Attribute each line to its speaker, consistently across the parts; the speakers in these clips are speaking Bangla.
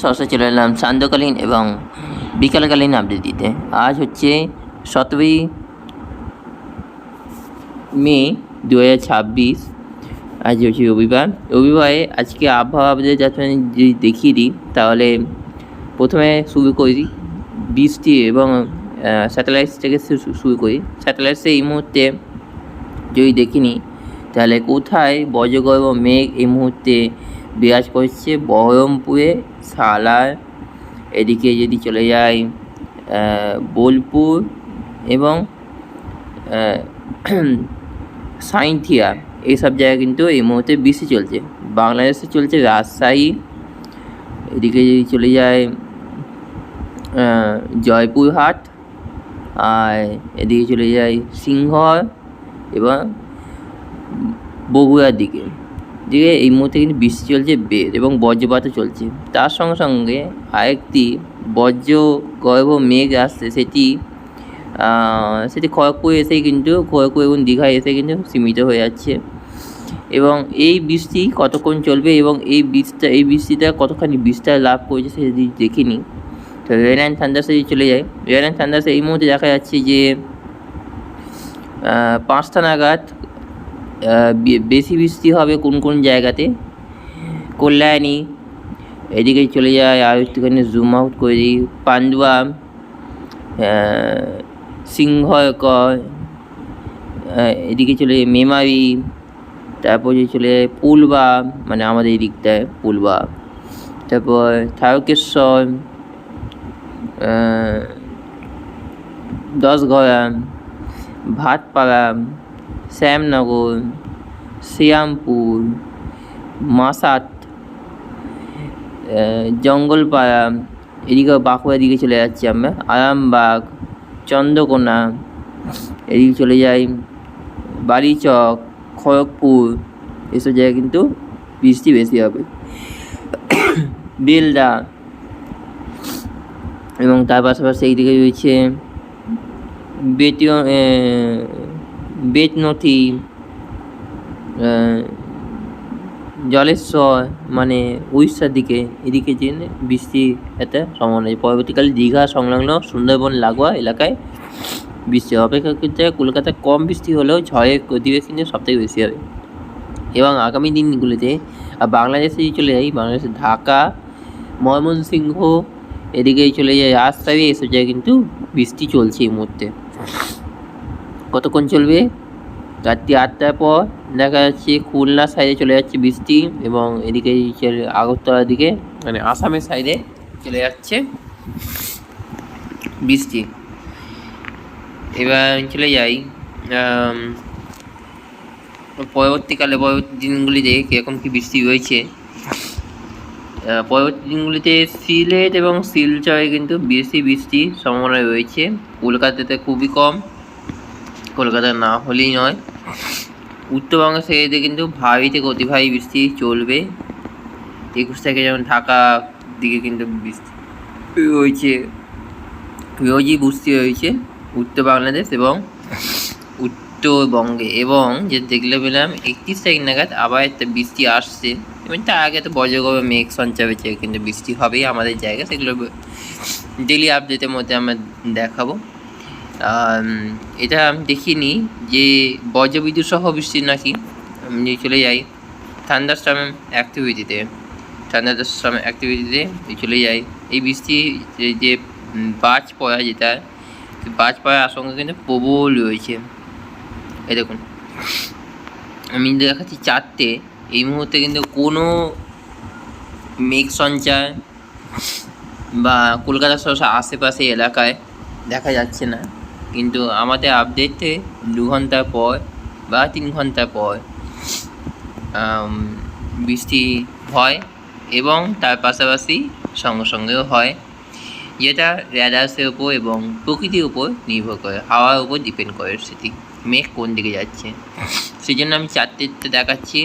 Speaker 1: সহসা চলে এলাম সান্ধ্যকালীন এবং বিকালকালীন আপডেট দিতে। আজ হচ্ছে 17ই মে 2026। আজ হচ্ছে রবিবারে আজকে আবহাওয়া আপডেট যদি দেখিয়ে দিই তাহলে প্রথমে শুরু করি বৃষ্টি এবং স্যাটেলাইট থেকে শুরু করি। স্যাটেলাইটসে এই মুহূর্তে যদি দেখিনি তাহলে কোথায় বজ্রগর্ভ মেঘ এই মুহূর্তে বিরাজ করছে? বহরমপুরে, সালার, এদিকে যদি চলে যায় বোলপুর এবং সাঁইথিয়া, এইসব জায়গায় কিন্তু এই মুহূর্তে বৃষ্টি চলছে। বাংলাদেশে চলছে রাজশাহী, এদিকে যদি চলে যায় জয়পুরহাট, আর এদিকে চলে যায় সিংহর এবং বগুড়ার দিকে এই মুহূর্তে কিন্তু বৃষ্টি চলছে বেশ এবং বজ্রপাতও চলছে। তার সঙ্গে সঙ্গে আরেকটি বজ্রগর্ভ মেঘ আসছে, সেটি খড়গপুর এসেই কিন্তু খড়গপুর এবং দীঘায় এসে কিন্তু সীমিত হয়ে যাচ্ছে। এবং এই বৃষ্টি কতক্ষণ চলবে এবং এই বৃষ্টিটা কতখানি বিস্তার লাভ করেছে সেটা যদি দেখিনি তো রেন অ্যান্ড থান্ডার্সে যদি চলে যায়, রেন অ্যান্ড থান্ডার্সে এই মুহূর্তে দেখা যাচ্ছে যে 5টা নাগাদ বেশি বৃষ্টি হবে কোন কোন জায়গাতে। কল্যাণী, এদিকে চলে যায় আর একটুখানি জুম আউট করে দিই, পান্ডুয়া, সিংহকর, এদিকে চলে যায় মেমারি, তারপর যে চলে যায় পুলবা, মানে আমাদের এই দিকটায় পুলবা, তারপর তারকেশ্বর, দশঘরা, ভাটপাড়া, শ্যামনগর, শ্রীরামপুর, মাসাট, জঙ্গলপাড়া, এদিকে বাঁকুড়ার দিকে চলে যাচ্ছি আমরা, আরামবাগ, চন্দ্রকোনা, এদিকে চলে যাই বালিচক, খড়গপুর, এসব জায়গায় কিন্তু বৃষ্টি বেশি হবে। বেলদা এবং তার পাশাপাশি এইদিকে রয়েছে বেতনথি, জলেশ্বর, মানে উড়িষ্যার দিকে এদিকে যে বৃষ্টি একটা সম্ভাবনা আছে। পরবর্তীকালে দীঘা সংলগ্ন সুন্দরবন লাগোয়া এলাকায় বৃষ্টি অপেক্ষাকৃত কলকাতায় কম বৃষ্টি হলেও ঝড়ের গতিবেগ কিন্তু সবথেকে বেশি হবে। এবং আগামী দিনগুলিতে বাংলাদেশে চলে যাই, বাংলাদেশে ঢাকা, ময়মনসিংহ, এদিকে চলে যায় রাজশাহী, এসব জায়গায় কিন্তু বৃষ্টি চলছে এই মুহূর্তে। কতক্ষণ চলবে? রাত্রি 8টার পর দেখা যাচ্ছে খুলনা সাইডে চলে যাচ্ছে বৃষ্টি এবং এদিকে আগরতলার দিকে মানে আসামের সাইডে চলে যাচ্ছে বৃষ্টি। এবার চলে যাই পরবর্তী দিনগুলিতে কীরকম কী বৃষ্টি রয়েছে। পরবর্তী দিনগুলিতে সিলেট এবং শিলচরে কিন্তু বেশি বৃষ্টির সম্ভাবনা রয়েছে। কলকাতাতে খুবই কম, কলকাতা না হলেই নয়। উত্তরবঙ্গের সাইডে কিন্তু ভারী থেকে অতি ভারী বৃষ্টি চলবে। 21 তারিখে যেমন ঢাকা দিকে কিন্তু বৃষ্টি রয়েছে, রোজই বৃষ্টি রয়েছে উত্তর বাংলাদেশ এবং উত্তরবঙ্গে। এবং যে দেখলে পেলাম 31 তারিখ নাগাদ আবার একটা বৃষ্টি আসছে এবং তার আগে তো বজ্রগর্ভ মেঘ সঞ্চার হয়েছে, কিন্তু বৃষ্টি হবেই আমাদের জায়গায়, সেগুলো ডেলি আপডেটের মধ্যে আমরা দেখাবো। এটা আমি দেখিনি যে বজ্রবিদ্যুৎ সহ বৃষ্টি নাকি। আমি চলে যাই থান্ডারস্টর্ম অ্যাক্টিভিটিতে চলে যাই। এই বৃষ্টি যে বাজ পড়া, যেটা বাজ পড়ার আশঙ্কা কিন্তু প্রবল রয়েছে। এই দেখুন আমি দেখাচ্ছি 4টে, এই মুহূর্তে কিন্তু কোনো মেঘ সঞ্চার বা কলকাতা সহ আশেপাশে এলাকায় দেখা যাচ্ছে না, কিন্তু আমাদের আপডেটে 2 ঘন্টা পর বা 3 ঘন্টা পর বৃষ্টি হয় এবং তার পাশাপাশি সঙ্গে সঙ্গেও হয়, যেটা রেডার্সের উপর এবং প্রকৃতির উপর নির্ভর করে, হাওয়ার উপর ডিপেন্ড করে সেটি মেঘ কোন দিকে যাচ্ছে। সেই জন্য আমি 4টে দেখাচ্ছি।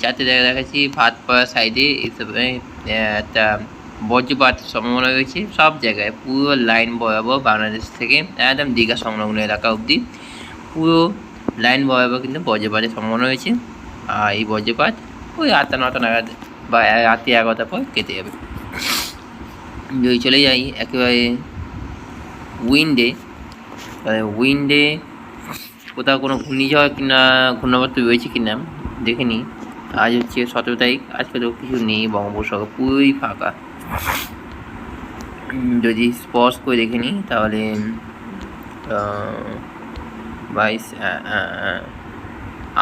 Speaker 1: 4টে দেখাচ্ছি ভাটপাড়া সাইডে এইসবে একটা বজ্রপাত সম্ভাবনা রয়েছে সব জায়গায়, পুরো লাইন বরাবর বাংলাদেশ থেকে একদম দীঘা সংলগ্ন এলাকা অবধি পুরো লাইন বরাবর কিন্তু বজ্রপাতের সম্ভাবনা রয়েছে। আর এই বজ্রপাত ওই 8টা 9টা নাগাদ বা রাত্রি 11টার পর কেটে যাবে। যদি চলে যাই একেবারে উইন্ডে, তাহলে উইন্ডে কোথাও কোনো ঘূর্ণিঝড় কিনা ঘূর্ণাবর্ত রয়েছে কিনা দেখে নিই। আজ হচ্ছে 17 তারিখ, আজকে তো কিছু নেই, বঙ্গোপসাগর পুরোই ফাঁকা। যদি স্পষ্ট করে দেখে নিই তাহলে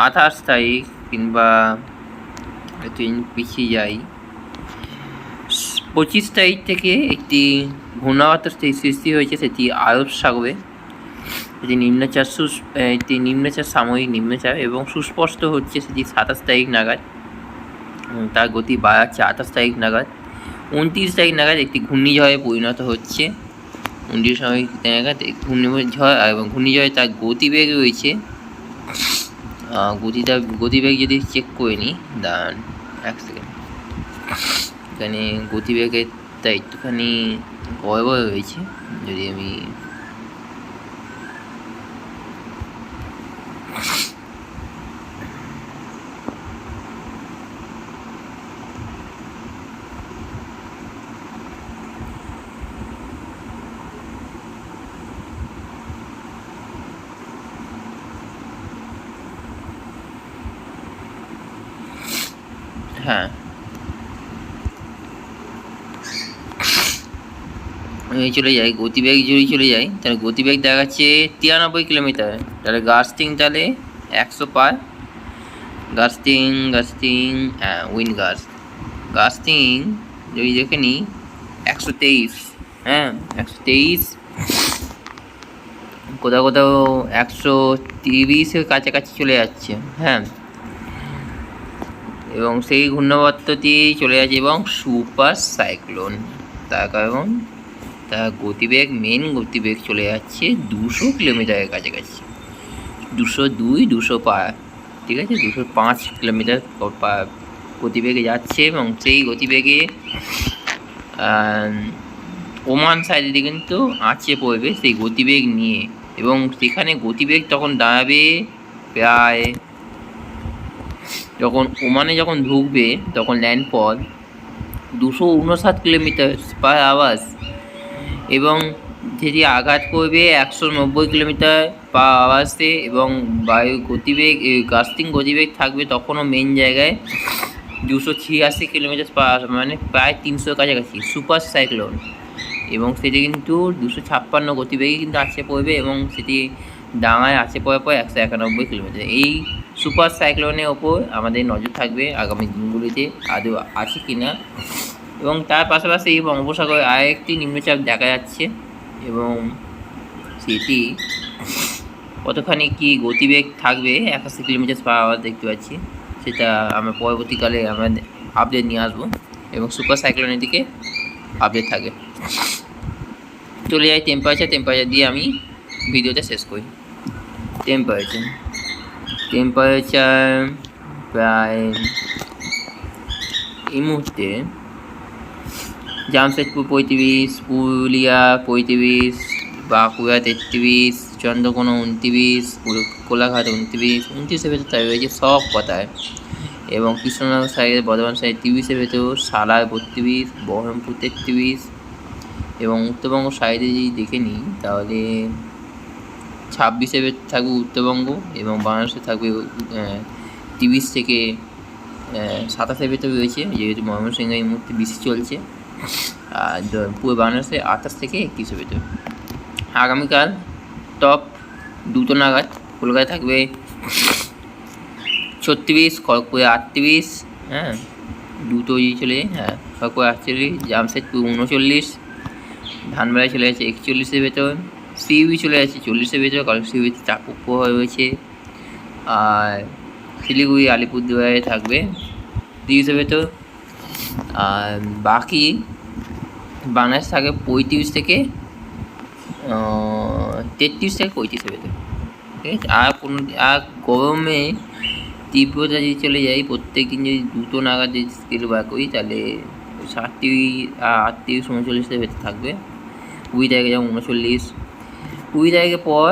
Speaker 1: 28 তারিখ কিংবা একটু পিছিয়ে যাই, 25 তারিখ থেকে একটি ঘূর্ণাবর্ত সৃষ্টি হয়েছে, সেটি আরব সাগরে। এটি নিম্নচাপ সাময়িক নিম্নচাপ এবং সুস্পষ্ট হচ্ছে সেটি 27 তারিখ নাগাদ। তার গতি বাড়াচ্ছে 28 তারিখ নাগাদ। 29 তারিখ নাগাদ একটি ঘূর্ণিঝড়ে পরিণত হচ্ছে। 29 তারিখ নাগাদ ঘূর্ণিঝড় এবং ঘূর্ণিঝড়ে তার গতিবেগ রয়েছে, গতিবেগ যদি চেক করে নিই, দাঁড়ান এক সেকেন্ড, এখানে গতিবেগেরটা একটুখানি গড়বড় রয়েছে। যদি আমি হ্যাঁ চলে যাই গতিবেগ, যদি চলে যাই তাহলে গতিবেগ দেখাচ্ছে 93 কিলোমিটার। তাহলে গাস্টিং তাহলে 100 পার। গাস্টিং উইন্ড গাস্টিং যদি দেখে নিই 123, হ্যাঁ 123, কোথাও 130-এর কাছাকাছি চলে যাচ্ছে। হ্যাঁ, এবং সেই ঘূর্ণাবর্তটি চলে যাচ্ছে এবং সুপার সাইক্লোন, তার কারণ তার মেন গতিবেগ চলে যাচ্ছে 200 কিলোমিটারের কাছাকাছি, 202, 200 পার, ঠিক আছে, 205 কিলোমিটার গতিবেগে যাচ্ছে। এবং সেই গতিবেগে ওমান সাইডে কিন্তু আঁচে পড়বে সেই গতিবেগ নিয়ে, এবং সেখানে গতিবেগ তখন দাঁড়াবে প্রায়, যখন ওমানে যখন ঢুকবে তখন ল্যান্ডফল 259 কিলোমিটার পার আওয়ার, এবং যেটি আঘাত করবে 190 কিলোমিটার পার আওয়ার্সে, এবং বায়ু গতিবেগ গাস্টিং গতিবেগ থাকবে তখনও মেন জায়গায় 286 কিলোমিটার পার আওয়ার, মানে প্রায় 300 কাছাকাছি সুপার সাইক্লোন। এবং সেটি কিন্তু 256 গতিবেগে কিন্তু আছড়ে পড়বে, এবং সেটি ডাঙায় আছড়ে পড়ার পর 191 কিলোমিটার। এই সুপার সাইক্লোনের ওপর আমাদের নজর থাকবে আগামী দিনগুলিতে আদৌ আছে কি না। এবং তার পাশাপাশি এই বঙ্গোপসাগরে আরেকটি নিম্নচাপ দেখা যাচ্ছে, এবং সেটি কতখানি কি গতিবেগ থাকবে 81 কিলোমিটার পার আওয়ার দেখতে পাচ্ছি, সেটা আমরা পরবর্তীকালে আমরা আপডেট নিয়ে আসবো, এবং সুপার সাইক্লোনের দিকে আপডেট থাকে। চলে যাই টেম্পারেচার দিয়ে আমি ভিডিওটা শেষ করি। টেম্পারেচার প্রায় এই মুহূর্তে জামশেদপুর 35, পুরুলিয়া 35, বাঁকুড়া 33, চন্দ্রকোনা 29, কোলাঘাট 29-এর ভেতর তাই রয়েছে সব কথায়। এবং কৃষ্ণনগর সাইডে, বর্ধমান সাইড 30-এর ভেতর, সালার 32, বহরমপুর 33, এবং উত্তরবঙ্গ সাইডে যদি দেখে নিই তাহলে 26-এর ভেতর থাকবে উত্তরবঙ্গ, এবং বাংলাদেশে থাকবে 30 থেকে 27-এর ভেতর রয়েছে, যেহেতু ময়মনসিংহে এই মুহূর্তে বেশি চলছে, আর পুরো বাংলাদেশে 28 থেকে 31-এর ভেতর। আগামীকাল টপ 2 নাগাদ কলকাতায় থাকবে 36, খড়গপুরে 38, হ্যাঁ 2 চলে, হ্যাঁ খড়গপুরে 48, জামশেদপুর 39, ধানবাড়ি চলে যাচ্ছে 41-এর ভেতর, সিউড়ি চলে যাচ্ছে 40-এর ভেতর, কারণ সিউড়িতে চাপ প্রবাহ রয়েছে। আর শিলিগুড়ি, আলিপুরদুয়ারে থাকবে 30-এর ভেতর। আর বাকি বাংলাদেশ থাকবে 35 থেকে 33 থেকে 35-এর ভেতর, ঠিক আছে। আর গরমে তীব্রতা যদি চলে যাই, প্রত্যেক দিন যদি 2 নাগাদ যদি স্কেল বার করি তাহলে 38-39-এর ভেতর থাকবে। 20 তারিখে যেমন 39, 20 তারিখের পর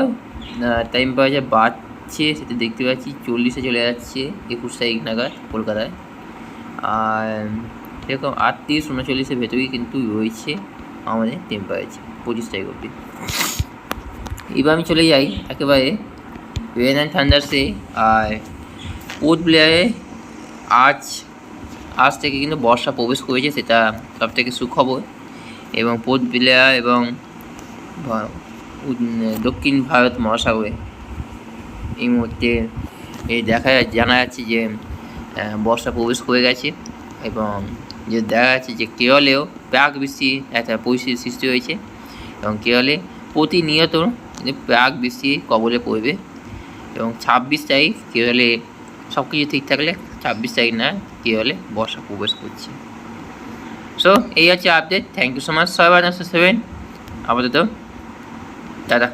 Speaker 1: টেম্পারেচার বাড়ছে, সেটা দেখতে পাচ্ছি 40-এ চলে যাচ্ছে 21 তারিখ নাগাদ কলকাতায়। আর এরকম 38-39-এর ভেতরেই কিন্তু রয়েছে আমাদের টেম্পারেচার 25 তারিখ অবধি। এবার আমি চলে যাই একেবারে রেন অ্যান্ড থান্ডার্সে। আর পোর্ট ব্লেয়ারে আজ থেকে কিন্তু বর্ষা প্রবেশ করেছে, সেটা সব থেকে সুখবর। এবং পোর্ট ব্লেয়ার এবং দক্ষিণ ভারত মহাসাগরে এই মুহূর্তে জানা যাচ্ছে যে বর্ষা প্রবেশ করে গেছে। এবং যে দেখা যাচ্ছে যে কেরলেও প্রাক বৃষ্টির একটা পরিস্থিতির সৃষ্টি হয়েছে এবং কেরলে প্রতিনিয়ত প্রাক বৃষ্টি কবলে পড়বে। এবং 26 তারিখ কেরলে সব কিছু ঠিক থাকলে 26 তারিখ না কেরলে বর্ষা প্রবেশ করছে। সো এই হচ্ছে update. Thank you so much, সবাই 7 আপাতত টাটা।